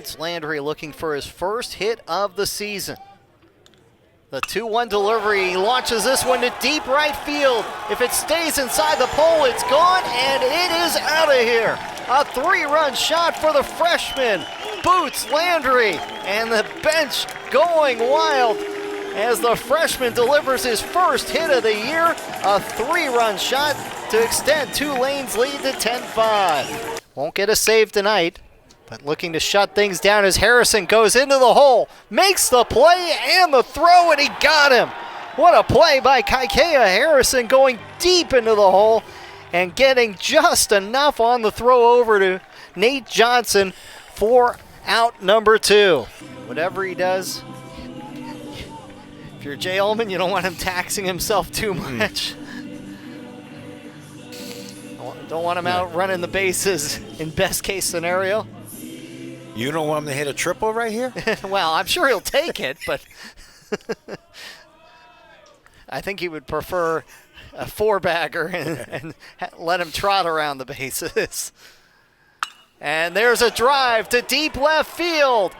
Boots Landry looking for his first hit of the season. The 2-1 delivery, he launches this one to deep right field. If it stays inside the pole, it's gone, and it is out of here. A 3-run shot for the freshman, Boots Landry, and the bench going wild as the freshman delivers his first hit of the year. A 3-run shot to extend Tulane's lead to 10-5. Won't get a save tonight, but looking to shut things down as Harrison goes into the hole, makes the play and the throw, and he got him. What a play by Kaikea Harrison, going deep into the hole and getting just enough on the throw over to Nate Johnson for out number 2. Whatever he does, if you're Jay Ullman, you don't want him taxing himself too much. Don't want him out running the bases in best case scenario. You don't want him to hit a triple right here? Well, I'm sure he'll take it, but I think he would prefer a 4-bagger and let him trot around the bases. And there's a drive to deep left field.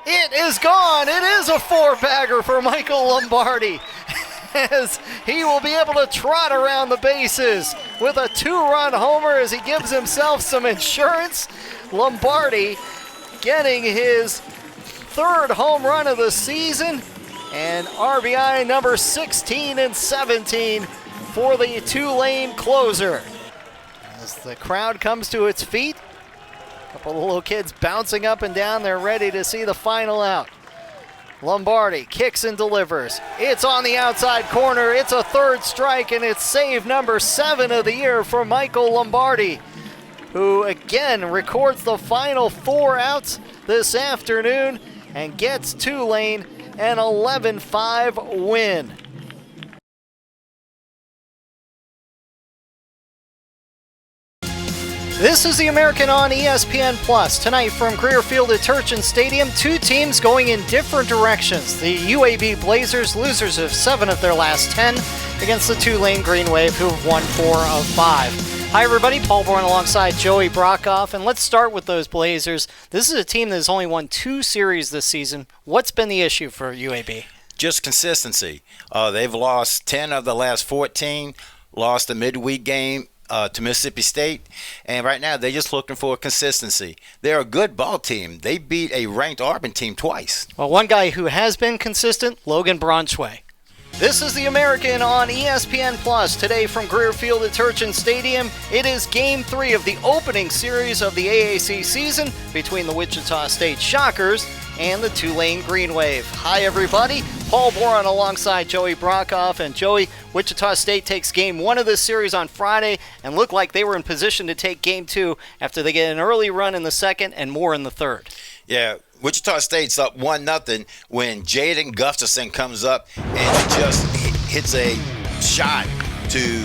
It is gone. It is a 4-bagger for Michael Lombardi, as he will be able to trot around the bases with a 2-run homer as he gives himself some insurance. Lombardi getting his 3rd home run of the season and RBI number 16 and 17 for the Tulane closer. As the crowd comes to its feet, a couple of little kids bouncing up and down, they're ready to see the final out. Lombardi kicks and delivers. It's on the outside corner. It's a 3rd strike, and it's save number 7 of the year for Michael Lombardi, who again records the final 4 outs this afternoon and gets Tulane an 11-5 win. This is the American on ESPN Plus. Tonight from Greer Field at Turchin Stadium, 2 teams going in different directions. The UAB Blazers, losers of 7 of their last 10, against the Tulane Green Wave, who have won 4 of 5. Hi everybody, Paul Boron alongside Joey Brockhoff, and let's start with those Blazers. This is a team that has only won 2 series this season. What's been the issue for UAB? Just consistency. They've lost 10 of the last 14, lost a midweek game to Mississippi State, and right now they're just looking for consistency. They're a good ball team. They beat a ranked Auburn team twice. Well, one guy who has been consistent, Logan Braunschweig. This is the American on ESPN Plus. Today from Greer Field at Turchin Stadium, it is Game 3 of the opening series of the AAC season between the Wichita State Shockers and the Tulane Green Wave. Hi everybody, Paul Boron alongside Joey Brockhoff. And Joey, Wichita State takes Game 1 of this series on Friday and looked like they were in position to take Game 2 after they get an early run in the second and more in the third. Yeah, Wichita State's up 1-0 when Jaden Gustafson comes up and just hits a shot to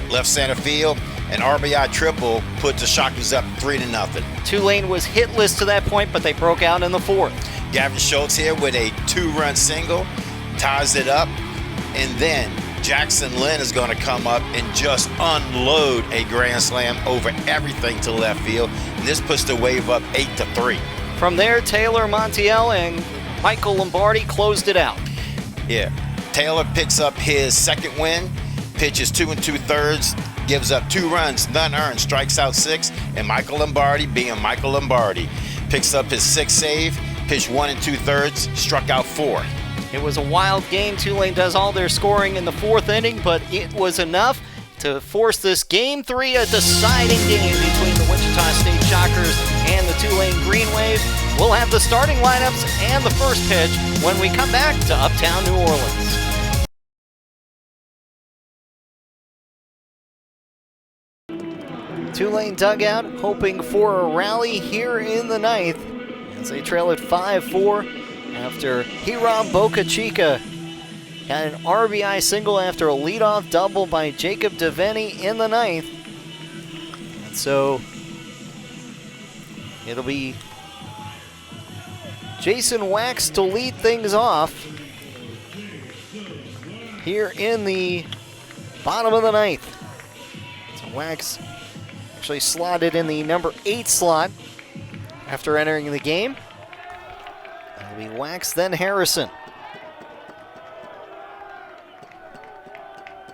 left center field. An RBI triple put the Shockers up 3-0. Tulane was hitless to that point, but they broke out in the 4th. Gavin Schultz here with a 2-run single, ties it up, and then Jackson Lynn is going to come up and just unload a grand slam over everything to left field. And this puts the Wave up 8-3. From there, Taylor Montiel and Michael Lombardi closed it out. Yeah, Taylor picks up his 2nd win, pitches 2 2/3, gives up 2 runs, none earned, strikes out 6, and Michael Lombardi, being Michael Lombardi, picks up his 6th save, pitched 1 2/3, struck out 4. It was a wild game. Tulane does all their scoring in the 4th inning, but it was enough to force this Game 3, a deciding game between the Wichita State Shockers and the Tulane Green Wave. We'll have the starting lineups and the first pitch when we come back to Uptown New Orleans. Tulane dugout hoping for a rally here in the 9th as they trail at 5-4 after Hiram Boca Chica got an RBI single after a leadoff double by Jacob Devaney in the 9th. And so it'll be Jason Wax to lead things off here in the bottom of the 9th. So Wax actually slotted in the number 8 slot after entering the game. It'll be Wax, then Harrison.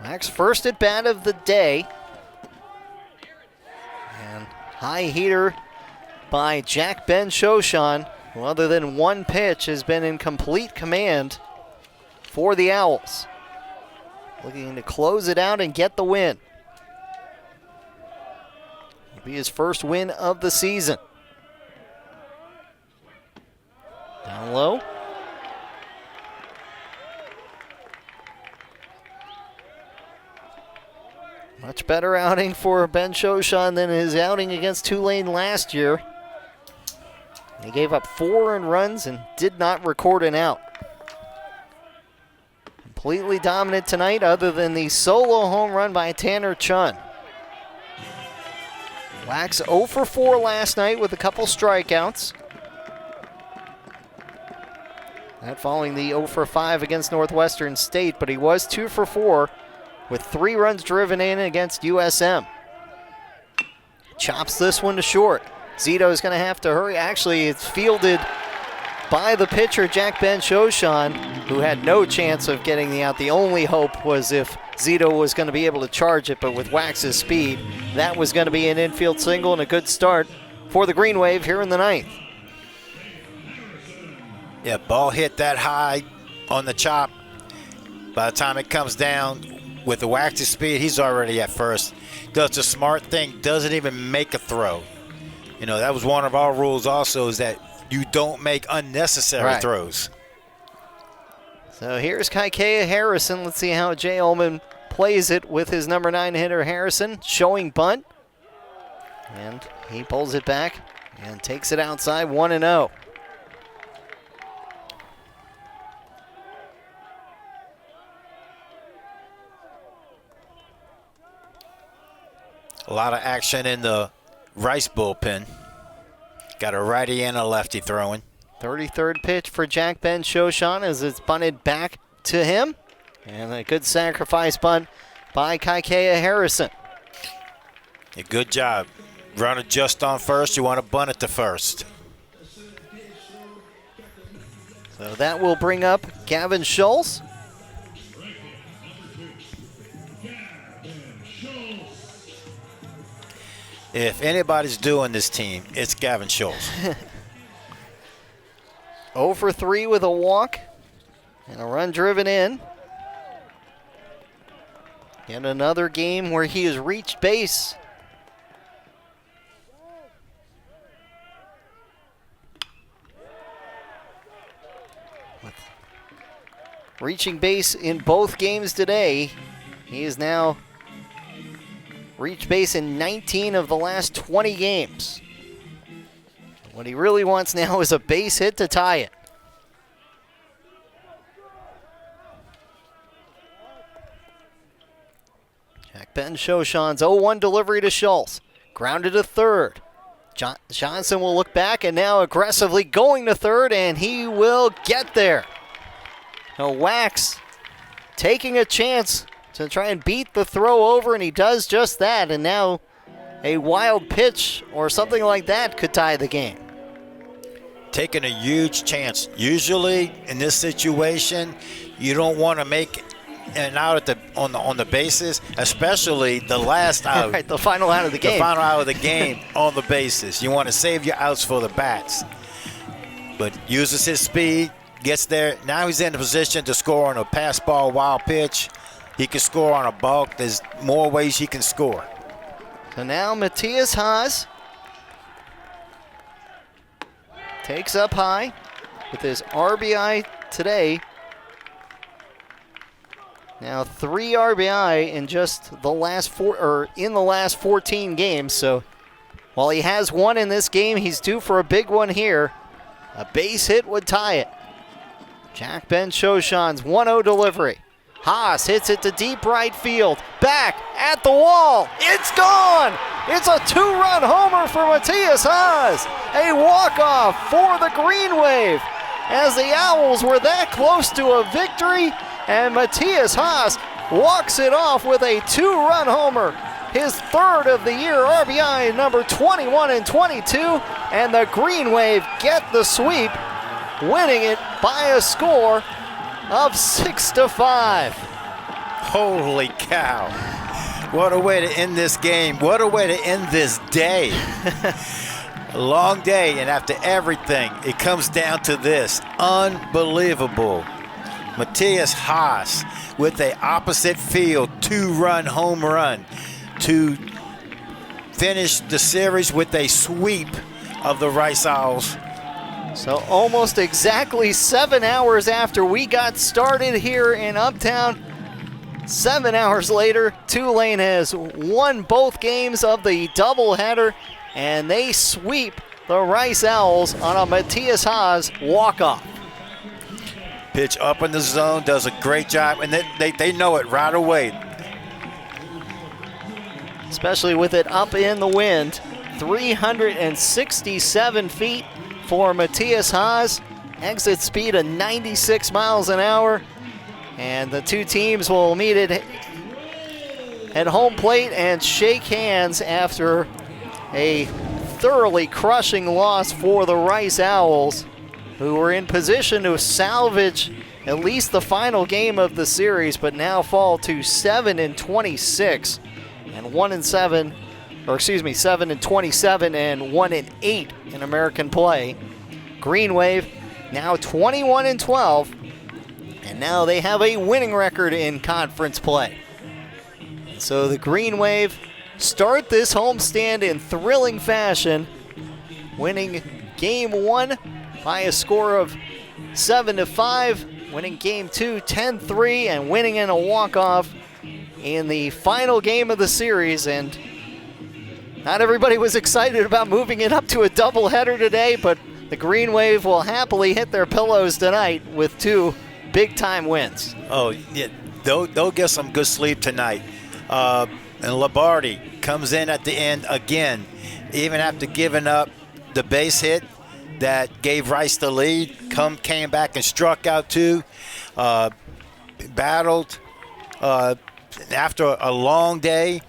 Wax first at bat of the day. And high heater by Jack Ben Shoshan, who other than one pitch has been in complete command for the Owls. Looking to close it out and get the win. It'll be his first win of the season. Down low. Much better outing for Ben Shoshan than his outing against Tulane last year. He gave up 4 earned runs and did not record an out. Completely dominant tonight other than the solo home run by Tanner Chun. Wax 0 for 4 last night with a couple strikeouts. That following the 0 for 5 against Northwestern State, but he was 2 for 4 with 3 runs driven in against USM. Chops this one to short. Zito is going to have to hurry. Actually, it's fielded by the pitcher, Jack Ben Shoshan, who had no chance of getting the out. The only hope was if Zito was going to be able to charge it, but with Wax's speed, that was going to be an infield single and a good start for the Green Wave here in the ninth. Yeah, ball hit that high on the chop. By the time it comes down, with the Wax's speed, he's already at first. Does the smart thing, doesn't even make a throw. You know, that was one of our rules also, is that you don't make unnecessary throws. So here's Kaikea Harrison. Let's see how Jay Ullman plays it with his number 9 hitter Harrison, showing bunt. And he pulls it back and takes it outside, 1-0. A lot of action in the Rice bullpen. Got a righty and a lefty throwing. 33rd pitch for Jack Ben Shoshan as it's bunted back to him. And a good sacrifice bunt by Kaikea Harrison. A good job. Run it just on first. You want to bunt it to first. So that will bring up Gavin Schultz. If anybody's doing this team, it's Gavin Schultz. 0 for 3 with a walk and a run driven in. Yet another game where he has reached base. Reaching base in both games today. He is now reached base in 19 of the last 20 games. What he really wants now is a base hit to tie it. Jack Ben Shoshan's 0-1 delivery to Schultz. Grounded to third. Johnson will look back and now aggressively going to third, and he will get there. Now Wax taking a chance to try and beat the throw over, and he does just that, and now a wild pitch or something like that could tie the game. Taking a huge chance. Usually in this situation, you don't want to make an out at on the bases, especially the last out. Right, the final out of the game. The final out of the game on the bases. You want to save your outs for the bats. But uses his speed, gets there. Now he's in the position to score on a pass ball, wild pitch. He can score on a balk. There's more ways he can score. So now Matthias Haas takes up high with his RBI today. Now 3 RBI in just the last 14 games. So while he has one in this game, he's due for a big one here. A base hit would tie it. Jack Ben Shoshan's 1-0 delivery. Haas hits it to deep right field. Back at the wall. It's gone. It's a 2-run homer for Matthias Haas. A walk-off for the Green Wave as the Owls were that close to a victory, and Matthias Haas walks it off with a 2-run homer. His 3rd of the year, RBI number 21 and 22, and the Green Wave get the sweep winning it by a score of 6-5. Holy cow. What a way to end this game. What a way to end this day. A long day, and after everything, it comes down to this. Unbelievable. Matthias Haas with a opposite field 2-run home run to finish the series with a sweep of the Rice Owls. So almost exactly 7 hours after we got started here in Uptown, 7 hours later, Tulane has won both games of the doubleheader, and they sweep the Rice Owls on a Matthias Haas walk-off. Pitch up in the zone, does a great job, and they know it right away. Especially with it up in the wind. 367 feet for Matthias Haas. Exit speed of 96 miles an hour. And the two teams will meet at home plate and shake hands after a thoroughly crushing loss for the Rice Owls, who were in position to salvage at least the final game of the series, but now fall to 7-26 and 1-7, or excuse me, 7-27 and 1-8 in American play. Green Wave now 21-12, and now they have a winning record in conference play. So the Green Wave start this homestand in thrilling fashion, winning game 1 by a score of 7-5, winning game 2 10-3, and winning in a walk-off in the final game of the series. And not everybody was excited about moving it up to a doubleheader today, but the Green Wave will happily hit their pillows tonight with 2 big-time wins. Oh, yeah, they'll get some good sleep tonight. And Lombardi comes in at the end again, even after giving up the base hit that gave Rice the lead, came back and struck out 2, battled. After a long day,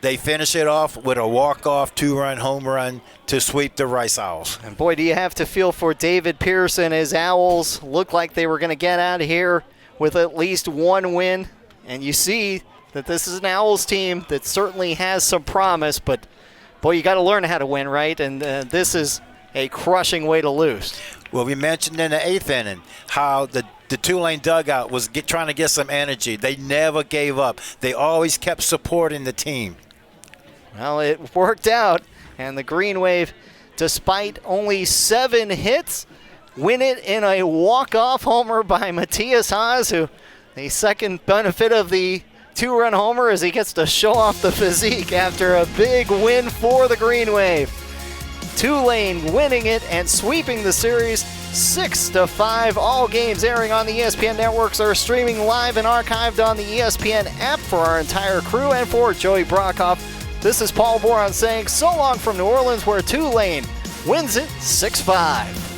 they finish it off with a walk-off 2-run home run to sweep the Rice Owls. And boy, do you have to feel for David Pearson. His Owls looked like they were going to get out of here with at least 1 win. And you see that this is an Owls team that certainly has some promise, but boy, you got to learn how to win, right? And this is a crushing way to lose. Well, we mentioned in the 8th inning how the Tulane dugout was trying to get some energy. They never gave up. They always kept supporting the team. Well, it worked out, and the Green Wave, despite only 7 hits, win it in a walk-off homer by Matthias Haas, who the second benefit of the 2-run homer as he gets to show off the physique after a big win for the Green Wave. Tulane winning it and sweeping the series 6-5. All games airing on the ESPN networks are streaming live and archived on the ESPN app. For our entire crew and for Joey Brockhoff, this is Paul Boron saying so long from New Orleans, where Tulane wins it 6-5.